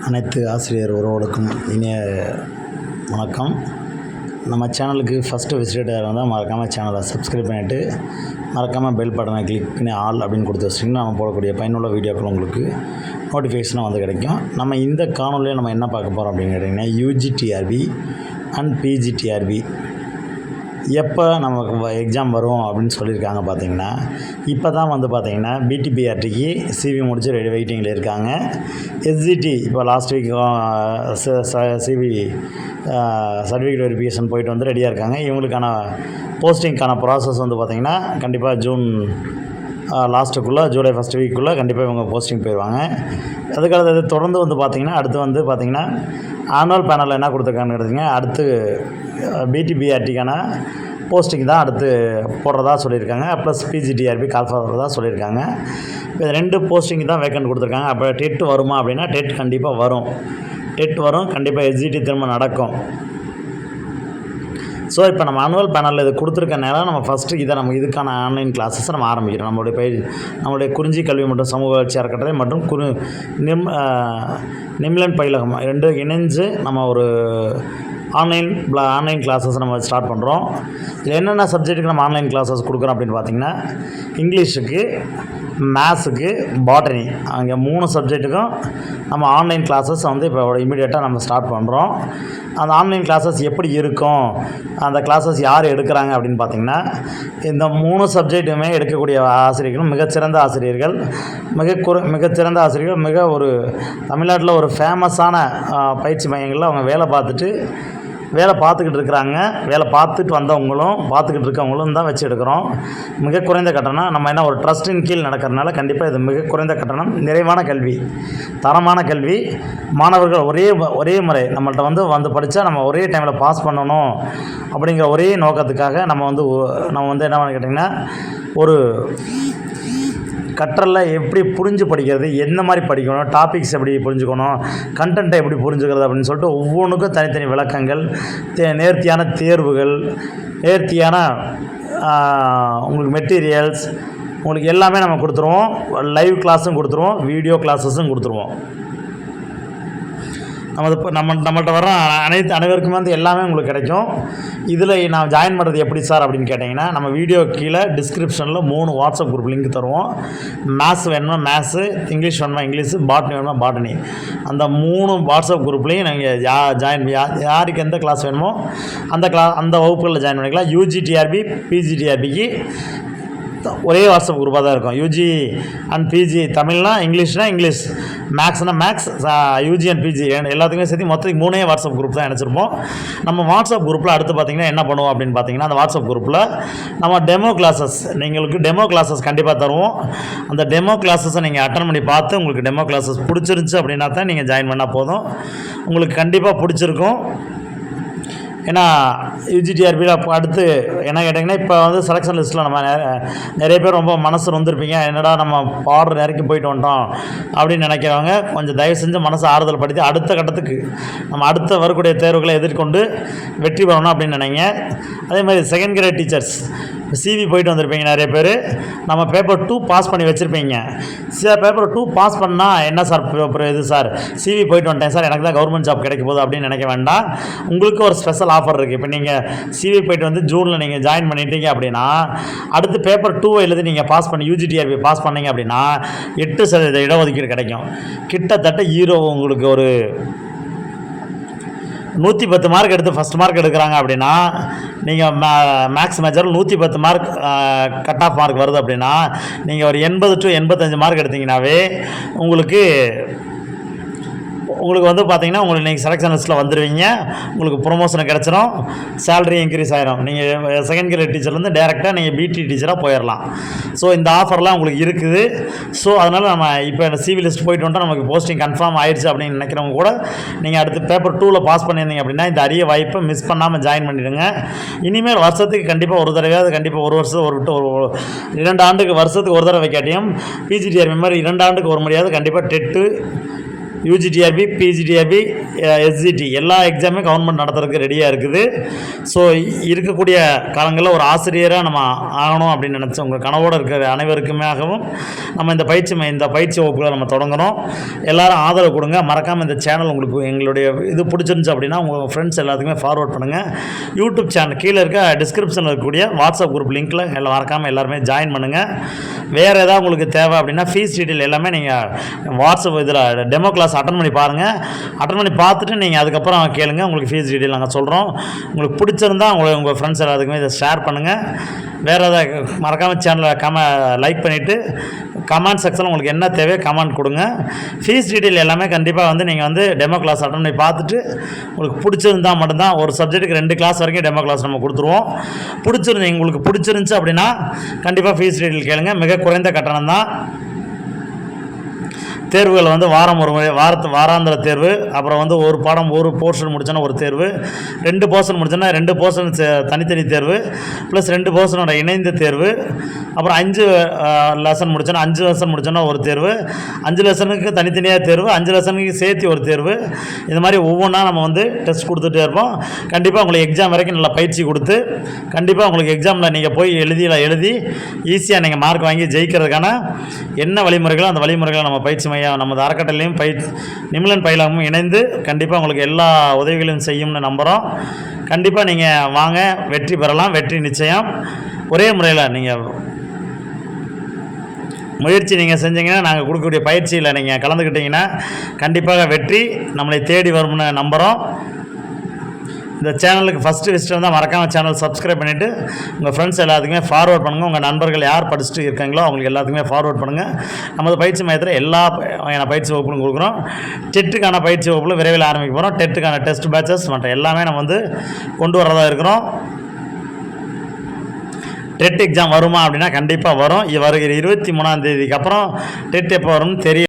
அனைத்து ஆசிரியர் உறவுகளுக்கும் இனிய வணக்கம். நம்ம சேனலுக்கு ஃபஸ்ட்டு விசிட்டர் இருந்தால் மறக்காமல் சேனலை சப்ஸ்கிரைப் பண்ணிவிட்டு மறக்காமல் பெல் பட்டனை கிளிக் பண்ணி ஆல் அப்படின்னு கொடுத்து வச்சிட்டிங்கன்னா நம்ம போடக்கூடிய பயனுள்ள வீடியோக்கள் உங்களுக்கு நோட்டிஃபிகேஷனாக வந்து கிடைக்கும். நம்ம இந்த காணொலியில் நம்ம என்ன பார்க்க போகிறோம் அப்படின்னு கேட்டிங்கன்னா, யூஜிடிஆர்பி அண்ட் பிஜிடிஆர்பி எப்போ நமக்கு எக்ஸாம் வரும் அப்படின்னு சொல்லியிருக்காங்க. பார்த்திங்கன்னா இப்போ தான் வந்து பார்த்திங்கன்னா பிடிபிஆர்டிக்கு சிவி முடிச்சு ரெடி வெயிட்டிங்கில் இருக்காங்க. எஸ்ஜிடி இப்போ last week CV certificate verification போயிட்டு வந்து ரெடியாக இருக்காங்க. இவங்களுக்கான போஸ்டிங்க்கான ப்ராசஸ் வந்து பார்த்திங்கன்னா கண்டிப்பாக ஜூன் லாஸ்ட்டுக்குள்ளே ஜூலை ஃபஸ்ட் வீக்குள்ளே கண்டிப்பாக இவங்க போஸ்டிங் போயிடுவாங்க. அதுக்காக தொடர்ந்து வந்து பார்த்திங்கன்னா அடுத்து வந்து பார்த்திங்கன்னா ஆனுவல் பேனலில் என்ன கொடுத்துருக்காங்கன்னு கேட்டிங்கன்னா, அடுத்து பிடிபிஆர்டிக்கான போஸ்டிங் தான் அடுத்து போடுறதா சொல்லியிருக்காங்க. ப்ளஸ் பிஜிடிஆர்பி கால் பண்ணுறதா சொல்லியிருக்காங்க. இப்போ 2 போஸ்டிங் தான் வேக்கண்ட் கொடுத்துருக்காங்க. அப்போ டெட் வருமா அப்படின்னா டெட் கண்டிப்பாக வரும். டெட் வரும், கண்டிப்பாக எஸ்ஜிடி திரும்ப நடக்கும். ஸோ இப்போ நம்ம ஆனுவல் பேனலில் இது கொடுத்துருக்கனால நம்ம ஃபஸ்ட்டு நம்ம இதுக்கான ஆன்லைன் கிளாஸஸை நம்ம ஆரம்பிக்கிறோம். நம்மளுடைய குறிஞ்சி கல்வி மற்றும் சமூக வளர்ச்சி அறக்கட்டளை மற்றும் நிம்லன் பயிலகம் 2 இணைஞ்சு நம்ம ஒரு ஆன்லைன் கிளாஸஸ் நம்ம ஸ்டார்ட் பண்ணுறோம். இதில் என்னென்ன சப்ஜெக்ட்டுக்கு நம்ம ஆன்லைன் கிளாஸஸ் கொடுக்குறோம் அப்படின்னு பார்த்திங்கன்னா, இங்கிலீஷுக்கு, மேத்ஸுக்கு, பாட்டனி, அங்கே 3 சப்ஜெக்ட்டுக்கும் நம்ம ஆன்லைன் கிளாஸஸ் வந்து இப்போ இமீடியட்டாக நம்ம ஸ்டார்ட் பண்ணுறோம். அந்த ஆன்லைன் கிளாஸஸ் எப்படி இருக்கும், அந்த கிளாஸஸ் யார் எடுக்கிறாங்க அப்படின்னு பார்த்திங்கன்னா, இந்த 3 சப்ஜெக்ட்டுமே எடுக்கக்கூடிய ஆசிரியர்களும் மிகச்சிறந்த ஆசிரியர்கள், மிகச்சிறந்த ஆசிரியர்கள், ஒரு தமிழ்நாட்டில் ஒரு ஃபேமஸான பயிற்சி மையங்களில் அவங்க வேலை பார்த்துக்கிட்டு இருக்கிறாங்க. வேலை பார்த்துட்டு வந்தவங்களும் பார்த்துக்கிட்டு இருக்கவங்களும் தான் வச்சு எடுக்கிறோம். மிக குறைந்த கட்டணம். நம்ம என்ன ஒரு ட்ரஸ்ட்டின் கீழ் நடக்கிறதுனால கண்டிப்பாக இது மிக குறைந்த கட்டணம், நிறைவான கல்வி, தரமான கல்வி. மாணவர்கள் ஒரே முறை நம்மள்கிட்ட வந்து படித்தா நம்ம ஒரே டைமில் பாஸ் பண்ணணும் அப்படிங்கிற ஒரே நோக்கத்துக்காக நம்ம வந்து என்ன கேட்டிங்கன்னா, ஒரு கற்றலில் எப்படி புரிஞ்சு படிக்கிறது, எந்த மாதிரி படிக்கணும், டாபிக்ஸ் எப்படி புரிஞ்சுக்கணும், கண்டென்ட்டை எப்படி புரிஞ்சுக்கிறது அப்படின்னு சொல்லிட்டு ஒவ்வொன்றுக்கும் தனித்தனி விளக்கங்கள், நேர்த்தியான தேர்வுகள், நேர்த்தியான உங்களுக்கு மெட்டீரியல்ஸ், உங்களுக்கு எல்லாமே நம்ம கொடுத்துருவோம். லைவ் கிளாஸும் கொடுத்துருவோம், வீடியோ கிளாஸஸும் கொடுத்துருவோம். நம்மள்கிட்ட வர அனைவருக்குமே வந்து எல்லாமே உங்களுக்கு கிடைக்கும். இதில் நான் ஜாயின் பண்ணுறது எப்படி சார் அப்படின்னு கேட்டிங்கன்னா, நம்ம வீடியோ கீழே டிஸ்கிரிப்ஷனில் 3 வாட்ஸ்அப் குரூப் லிங்க் தருவோம். மேத்ஸ் வேணுமா மேத்ஸு, இங்கிலீஷ் வேணுமா இங்கிலீஷு, பாட்னி வேணுமா பாட்னி. அந்த 3 வாட்ஸ்அப் குரூப்லேயும் நீங்கள் யாருக்கு எந்த கிளாஸ் வேணுமோ அந்த வகுப்புகளில் ஜாயின் பண்ணிக்கலாம். யூஜிடிஆர்பி பிஜிடிஆர்பிக்கு ஒரே வாட்ஸ்அப் குரூப்பாக தான் இருக்கும். யூஜி அண்ட் பிஜி, தமிழ்னா இங்கிலீஷ்னா இங்கிலீஷ், மேக்ஸ்னா மேக்ஸ், யூஜி அண்ட் பிஜி எல்லாத்துக்குமே சேர்த்து மொத்தம் 3 வாட்ஸ்அப் குரூப் தான் நினச்சிருப்போம். நம்ம வாட்ஸ்அப் குரூப்பில் அடுத்து பார்த்திங்கன்னா என்ன பண்ணுவோம் அப்படின்னு பார்த்தீங்கன்னா, அந்த வாட்ஸ்அப் குரூப்பில் நம்ம டெமோ கிளாஸஸ், உங்களுக்கு டெமோ கிளாஸஸ் கண்டிப்பாக தருவோம். அந்த டெமோ கிளாஸஸை நீங்கள் அட்டன் பண்ணி பார்த்து உங்களுக்கு டெமோ கிளாஸஸ் பிடிச்சிருந்துச்சு அப்படின்னா தான் நீங்கள் ஜாயின் பண்ணால் போதும். உங்களுக்கு கண்டிப்பாக பிடிச்சிருக்கும். ஏன்னா யூஜிடிஆர்பியில் அடுத்து என்ன கேட்டிங்கன்னா, இப்போ வந்து செலெக்ஷன் லிஸ்ட்டில் நம்ம நிறைய பேர் ரொம்ப மனசு வந்திருப்பீங்க. என்னடா நம்ம பார்டர் இறக்கி போயிட்டு வந்துட்டோம் அப்படின்னு நினைக்கிறவங்க கொஞ்சம் தயவு செஞ்சு மனசை ஆறுதல் படுத்தி அடுத்த கட்டத்துக்கு நம்ம அடுத்த வரக்கூடிய தேர்வுகளை எதிர்கொண்டு வெற்றி பெறணும் அப்படின்னு நினைங்க. அதே மாதிரி செகண்ட் கிரேட் டீச்சர்ஸ் சிவி போயிட்டு வந்திருப்பீங்க நிறைய பேர். நம்ம பேப்பர் 2 பாஸ் பண்ணி வச்சுருப்பீங்க. பேப்பர் 2 பாஸ் பண்ணால் என்ன சார் இது சார், சிவி போயிட்டு வந்துட்டேன் சார், எனக்கு தான் கவர்மெண்ட் ஜாப் கிடைக்க போகுது அப்படின்னு நினைக்க வேண்டாம். உங்களுக்கு ஒரு ஸ்பெஷல் ஆஃபர் இருக்குது. இப்போ நீங்கள் சிவி போயிட்டு வந்து ஜூனில் நீங்கள் ஜாயின் பண்ணிட்டீங்க அப்படின்னா, அடுத்து பேப்பர் 2 எழுதி நீங்கள் பாஸ் பண்ணி யூஜிடிஆர்பி பாஸ் பண்ணீங்க அப்படின்னா 8% இடஒதுக்கீடு கிடைக்கும். கிட்டத்தட்ட உங்களுக்கு ஒரு 110 மார்க் எடுத்து ஃபஸ்ட் மார்க் எடுக்கிறாங்க அப்படின்னா, நீங்கள் மேக்ஸ் மேஜரில் 110 மார்க் கட் ஆஃப் மார்க் வருது அப்படின்னா, நீங்கள் ஒரு 80 to 85 மார்க் எடுத்தீங்கன்னாவே உங்களுக்கு வந்து பார்த்திங்கன்னா உங்களுக்கு நீங்கள் செலெக்ஷன் லிஸ்ட்டில் வந்துடுவீங்க. உங்களுக்கு ப்ரொமோஷன் கிடச்சிரும், சேலரி இன்க்ரீஸ் ஆகிரும். நீங்கள் செகண்ட் கிரேட் டீச்சர்லேருந்து டேரெக்டாக நீங்கள் பிடி டீச்சராக போயிடலாம். ஸோ இந்த ஆஃபர்லாம் உங்களுக்கு இருக்குது. ஸோ அதனால் நம்ம இப்போ இந்த சிவி லிஸ்ட் போயிட்டு வந்துட்டால் நமக்கு போஸ்டிங் கன்ஃபார்ம் ஆயிடுச்சு அப்படின்னு நினைக்கிறவங்க கூட நீங்கள் அடுத்து பேப்பர் 2ல் பாஸ் பண்ணியிருந்தீங்க அப்படின்னா இந்த அரிய வாய்ப்பை மிஸ் பண்ணாமல் ஜாயின் பண்ணிவிடுங்க. இனிமேல் வருஷத்துக்கு கண்டிப்பாக ஒரு தடவையாவது, கண்டிப்பாக ஒரு வருஷம் ஒரு 2 ஆண்டுக்கு வருஷத்துக்கு ஒரு தடவை வைக்காட்டியும் பிஜிடிஆர்பி மாதிரி 2 ஆண்டுக்கு ஒரு முறையாவது கண்டிப்பாக டெட்டு யூஜிடிஆர்பி, பிஜிடிஆர்பி, எஸ்ஜிடி எல்லா எக்ஸாமே கவர்மெண்ட் நடத்துறதுக்கு ரெடியாக இருக்குது. ஸோ இருக்கக்கூடிய காலங்களில் ஒரு ஆசிரியராக நம்ம ஆகணும் அப்படின்னு நினச்ச உங்கள் கனவோடு இருக்கிற அனைவருக்குமாகவும் நம்ம இந்த பயிற்சி வகுப்புகளை நம்ம தொடங்குகிறோம். எல்லோரும் ஆதரவு கொடுங்க. மறக்காமல் இந்த சேனல் உங்களுக்கு எங்களுடைய இது பிடிச்சிருந்துச்சு அப்படின்னா உங்கள் ஃப்ரெண்ட்ஸ் எல்லாத்துக்குமே ஃபார்வர்ட் பண்ணுங்கள். யூடியூப் சேனல் கீழே இருக்க டிஸ்கிரிப்ஷனில் இருக்கக்கூடிய வாட்ஸ்அப் குரூப் லிங்க்கில் எல்லாம் மறக்காமல் எல்லாருமே ஜாயின் பண்ணுங்கள். வேறு ஏதாவது உங்களுக்கு தேவை அப்படின்னா ஃபீஸ் டீட்டெயில் எல்லாமே நீங்கள் வாட்ஸ்அப் இதில் டெமோ கிளாஸ் அட்டன் பண்ணி பாருங்கள். அட்டன் பண்ணி பார்த்துட்டு நீங்கள் அதுக்கப்புறம் கேளுங்க. உங்களுக்கு ஃபீஸ் டீட்டெயில் நாங்கள் சொல்கிறோம். உங்களுக்கு பிடிச்சிருந்தா உங்கள் ஃப்ரெண்ட்ஸ் எல்லாத்துக்குமே இதை ஷேர் பண்ணுங்கள். வேறு ஏதாவது மறக்காமல் சேனலை லைக் பண்ணிவிட்டு கமெண்ட் செக்ஷனில் உங்களுக்கு என்ன தேவையோ கமெண்ட் கொடுங்க. ஃபீஸ் டீட்டெயில் எல்லாமே கண்டிப்பாக நீங்கள் டெமோ கிளாஸ் அட்டன் பண்ணி பார்த்துட்டு உங்களுக்கு பிடிச்சிருந்தால் மட்டும்தான். ஒரு சப்ஜெக்ட்டுக்கு 2 கிளாஸ் வரைக்கும் டெமோ கிளாஸ் நம்ம கொடுத்துருவோம். உங்களுக்கு பிடிச்சிருந்துச்சு அப்படின்னா கண்டிப்பாக ஃபீஸ் டீட்டெயில் கேளுங்க. மிக குறைந்த கட்டணம் தான். தேர்வுகள் வாரம் ஒரு முறை வாராந்திர தேர்வு, அப்புறம் ஒரு பாடம் ஒரு போர்ஷன் முடிச்சோன்னா ஒரு தேர்வு, 2 போர்ஷன் முடிச்சோன்னா 2 போர்ஷன் தனித்தனி தேர்வு ப்ளஸ் 2 போர்ஷனோட இணைந்த தேர்வு, அப்புறம் 5 லெசன் முடிச்சோன்னா 5 லெசன் முடிச்சோன்னா ஒரு தேர்வு, 5 லெசனுக்கு தனித்தனியாக தேர்வு, 5 லெசனுக்கு சேர்த்து ஒரு தேர்வு. இந்த மாதிரி ஒவ்வொன்றா நம்ம டெஸ்ட் கொடுத்துட்டே இருப்போம். கண்டிப்பாக உங்களுக்கு எக்ஸாம் வரைக்கும் நல்லா பயிற்சி கொடுத்து கண்டிப்பாக உங்களுக்கு எக்ஸாமில் நீங்கள் போய் எழுதி ஈஸியாக நீங்கள் மார்க் வாங்கி ஜெயிக்கிறதுக்கான என்ன வழிமுறைகளோ அந்த வழிமுறைகளை நம்ம பயிற்சி நமது அறக்கட்டளையும் நிமிலன் பயிலகமும் இணைந்து கண்டிப்பாக உங்களுக்கு எல்லா உதவிகளையும் செய்யும்னு நம்புகிறோம். கண்டிப்பாக நீங்கள் வாங்க, வெற்றி பெறலாம். வெற்றி நிச்சயம். ஒரே முறையில் நீங்கள் முயற்சி செஞ்சீங்கன்னா, நாங்கள் கொடுக்கக்கூடிய பயிற்சியில் நீங்கள் கலந்துக்கிட்டீங்கன்னா கண்டிப்பாக வெற்றி நம்மளை தேடி வரும்னு நம்புகிறோம். இந்த சேனலுக்கு ஃபஸ்ட்டு விசிட்டர் தான் மறக்காமல் சேனல் சப்ஸ்கிரைப் பண்ணிவிட்டு உங்கள் ஃப்ரெண்ட்ஸ் எல்லாத்துக்குமே ஃபார்வர்ட் பண்ணுங்கள். உங்கள் நண்பர்கள் யார் படிச்சுட்டு இருக்காங்களோ அவங்களுக்கு எல்லாத்துக்குமே ஃபார்வர்ட் பண்ணுங்கள். நமது பயிற்சி மையத்தில் எல்லா பயிற்சி வகுப்புகளும் கொடுக்குறோம். டெட்டுக்கான பயிற்சி வகுப்புகளும் விரைவில் ஆரம்பிக்க போகிறோம். டெட்டுக்கான டெஸ்ட் பேட்சஸ் மற்ற எல்லாமே நம்ம கொண்டு வரதா இருக்கிறோம். டெட் எக்ஸாம் வருமா அப்படின்னா கண்டிப்பாக வரும். வருகிற 23ஆம் தேதிக்கு அப்புறம் டெட் எப்போ வரும்னு தெரியும்.